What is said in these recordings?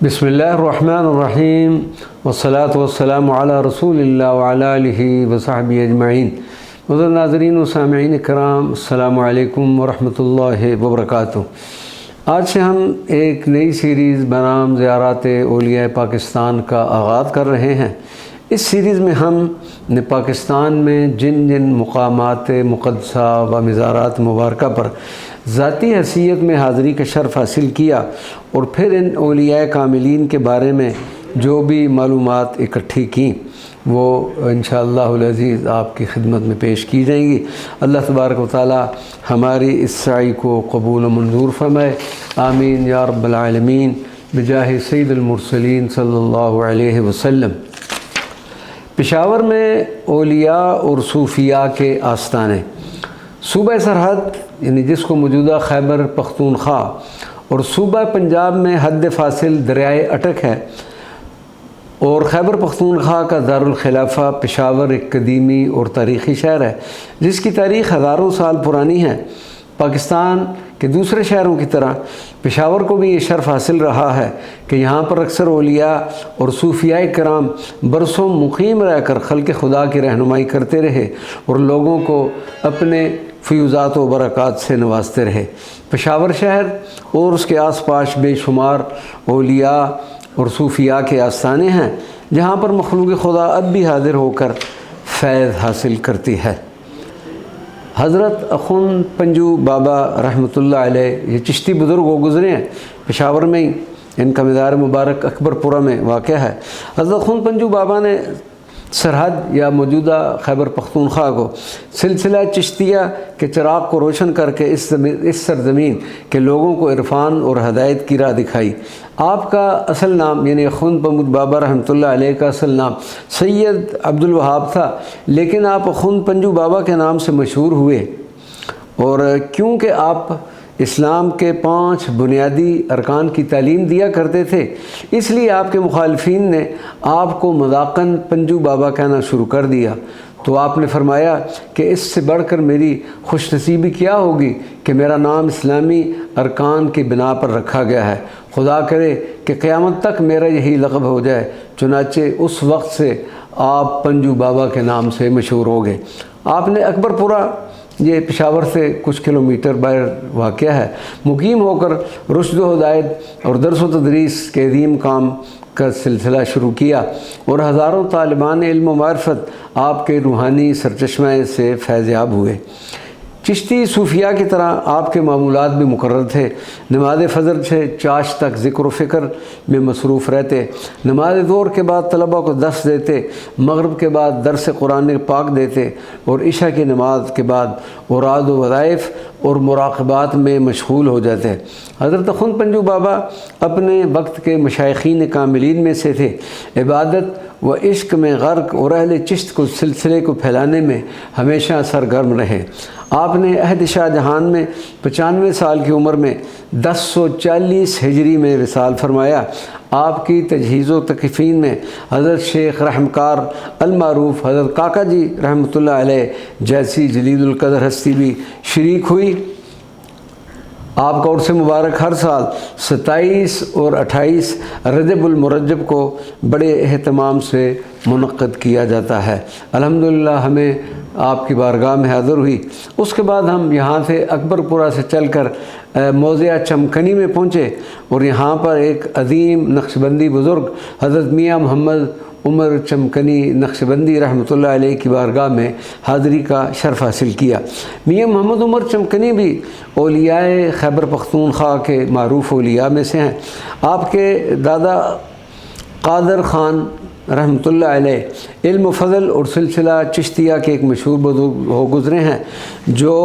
بسم اللہ الرحمن الرحیم والصلاة والسلام علی رسول اللہ وعلی آلہ وصحبہ اجمعین۔ معزز ناظرین و سامعین کرام، السلام علیکم ورحمۃ اللہ وبرکاتہ۔ آج سے ہم ایک نئی سیریز بنام زیارات اولیاء پاکستان کا آغاز کر رہے ہیں۔ اس سیریز میں ہم نے پاکستان میں جن جن مقامات مقدسہ و مزارات مبارکہ پر ذاتی حیثیت میں حاضری کا شرف حاصل کیا اور پھر ان اولیاء کاملین کے بارے میں جو بھی معلومات اکٹھی کیں وہ انشاءاللہ العزیز آپ کی خدمت میں پیش کی جائیں گی۔ اللہ تبارک و تعالی ہماری اس سعی کو قبول و منظور فرمائے، آمین یا رب العالمین، بجاہ سید المرسلین صلی اللہ علیہ وسلم۔ پشاور میں اولیاء اور صوفیاء کے آستانے۔ صوبہ سرحد یعنی جس کو موجودہ خیبر پختونخوا اور صوبہ پنجاب میں حد فاصل دریائے اٹک ہے، اور خیبر پختونخوا کا دارالخلافہ پشاور ایک قدیمی اور تاریخی شہر ہے جس کی تاریخ ہزاروں سال پرانی ہے۔ پاکستان کے دوسرے شہروں کی طرح پشاور کو بھی یہ شرف حاصل رہا ہے کہ یہاں پر اکثر اولیاء اور صوفیاء کرام برسوں مقیم رہ کر خلق خدا کی رہنمائی کرتے رہے اور لوگوں کو اپنے فیوزات و برکات سے نوازتے رہے۔ پشاور شہر اور اس کے آس پاس بے شمار اولیاء اور صوفیاء کے آستانے ہیں جہاں پر مخلوق خدا اب بھی حاضر ہو کر فیض حاصل کرتی ہے۔ حضرت اخوند پنجو بابا رحمۃ اللہ علیہ یہ چشتی بزرگ وہ گزرے ہیں پشاور میں ہی، ان کا مزار مبارک اکبر پورہ میں واقع ہے۔ حضرت اخوند پنجو بابا نے سرحد یا موجودہ خیبر پختونخوا کو سلسلہ چشتیہ کے چراغ کو روشن کر کے اس سرزمین کے لوگوں کو عرفان اور ہدایت کی راہ دکھائی۔ آپ کا اصل نام یعنی اخوند پنجو بابا رحمۃ اللہ علیہ کا اصل نام سید عبدالوہاب تھا، لیکن آپ اخوند پنجو بابا کے نام سے مشہور ہوئے، اور کیونکہ آپ اسلام کے 5 بنیادی ارکان کی تعلیم دیا کرتے تھے، اس لیے آپ کے مخالفین نے آپ کو مذاقاً پنجو بابا کہنا شروع کر دیا۔ تو آپ نے فرمایا کہ اس سے بڑھ کر میری خوش نصیبی کیا ہوگی کہ میرا نام اسلامی ارکان کی بنا پر رکھا گیا ہے، خدا کرے کہ قیامت تک میرا یہی لقب ہو جائے۔ چنانچہ اس وقت سے آپ پنجو بابا کے نام سے مشہور ہو گئے۔ آپ نے اکبر پورہ یہ پشاور سے کچھ کلومیٹر باہر واقع ہے مقیم ہو کر رشد و ہدایت اور درس و تدریس کے عظیم کام کا سلسلہ شروع کیا، اور ہزاروں طالبان علم و معرفت آپ کے روحانی سرچشمہ سے فیض یاب ہوئے۔ چشتی صوفیاء کی طرح آپ کے معمولات بھی مقرر تھے۔ نماز فجر سے چاش تک ذکر و فکر میں مصروف رہتے، نماز ظہر کے بعد طلبہ کو درس دیتے، مغرب کے بعد درس قرآن پاک دیتے، اور عشاء کی نماز کے بعد اوراد و وظائف اور مراقبات میں مشغول ہو جاتے۔ حضرت اخوند پنجو بابا اپنے وقت کے مشائخین کاملین میں سے تھے۔ عبادت و عشق میں غرق اور اہل چشت کو سلسلے کو پھیلانے میں ہمیشہ سرگرم رہے۔ آپ نے عہد شاہ جہان میں 95 سال کی عمر میں 1040 ہجری میں وصال فرمایا۔ آپ کی تجہیز و تکفین میں حضرت شیخ رحمکار المعروف حضرت کاکا جی رحمۃ اللہ علیہ جیسی جلیل القدر ہستی بھی شریک ہوئی۔ آپ کا عرس مبارک ہر سال 27 اور 28 رجب المرجب کو بڑے اہتمام سے منعقد کیا جاتا ہے۔ الحمدللہ ہمیں آپ کی بارگاہ میں حاضر ہوئی۔ اس کے بعد ہم یہاں سے اکبر پورہ سے چل کر موضع چمکنی میں پہنچے، اور یہاں پر ایک عظیم نقشبندی بزرگ حضرت میاں محمد عمر چمکنی نقشبندی رحمۃ اللہ علیہ کی بارگاہ میں حاضری کا شرف حاصل کیا۔ میاں محمد عمر چمکنی بھی اولیاء خیبر پختونخوا کے معروف اولیاء میں سے ہیں۔ آپ کے دادا قادر خان رحمۃ اللہ علیہ علم و فضل اور سلسلہ چشتیہ کے ایک مشہور بزرگ ہو گزرے ہیں جو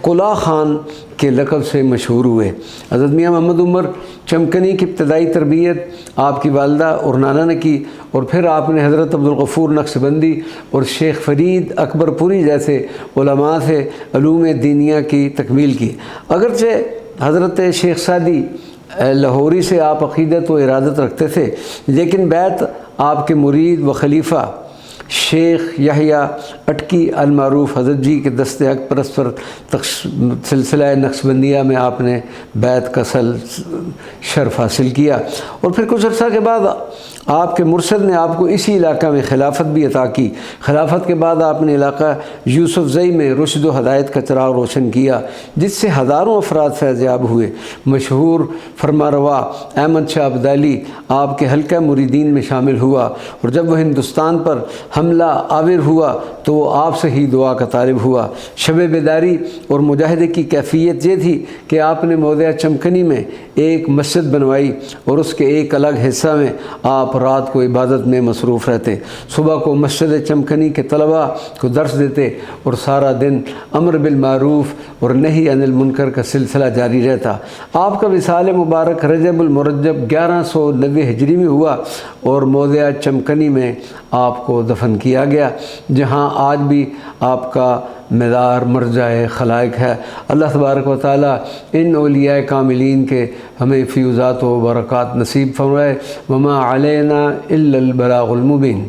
قلا خان کے لقب سے مشہور ہوئے۔ حضرت میاں محمد عمر چمکنی کی ابتدائی تربیت آپ کی والدہ اور نانا نے کی، اور پھر آپ نے حضرت عبدالغفور نقشبندی اور شیخ فرید اکبر پوری جیسے علماء سے علوم دینیہ کی تکمیل کی۔ اگرچہ حضرت شیخ سعدی لاہوری سے آپ عقیدت و ارادت رکھتے تھے، لیکن بیعت آپ کے مرید و خلیفہ شیخ یحییٰ اٹکی المعروف حضرت جی کے دست حق پرست پر سلسلہ نقشبندیہ میں آپ نے بیعت کا شرف حاصل کیا، اور پھر کچھ عرصہ کے بعد آپ کے مرشد نے آپ کو اسی علاقہ میں خلافت بھی عطا کی۔ خلافت کے بعد آپ نے علاقہ یوسف زئی میں رشد و ہدایت کا چراغ روشن کیا، جس سے ہزاروں افراد فیض یاب ہوئے۔ مشہور فرمانروا احمد شاہ ابدالی آپ کے حلقہ مریدین میں شامل ہوا، اور جب وہ ہندوستان پر حملہ آور ہوا تو وہ آپ سے ہی دعا کا طالب ہوا۔ شب بیداری اور مجاہدے کی کیفیت یہ تھی کہ آپ نے موضع چمکنی میں ایک مسجد بنوائی، اور اس کے ایک الگ حصہ میں آپ رات کو عبادت میں مصروف رہتے۔ صبح کو مسجد چمکنی کے طلباء کو درس دیتے، اور سارا دن امر بالمعروف اور نہی عن المنکر کا سلسلہ جاری رہتا۔ آپ کا وصال مبارک رجب المرجب 1190 ہجری میں ہوا، اور موضع چمکنی میں آپ کو دفن کیا گیا، جہاں آج بھی آپ کا مزار مرجع خلائق ہے۔ اللہ تبارک و تعالیٰ ان اولیاء کاملین کے ہمیں فیوزات و برکات نصیب فرمائے۔ وما علینا الا البلاغ المبین۔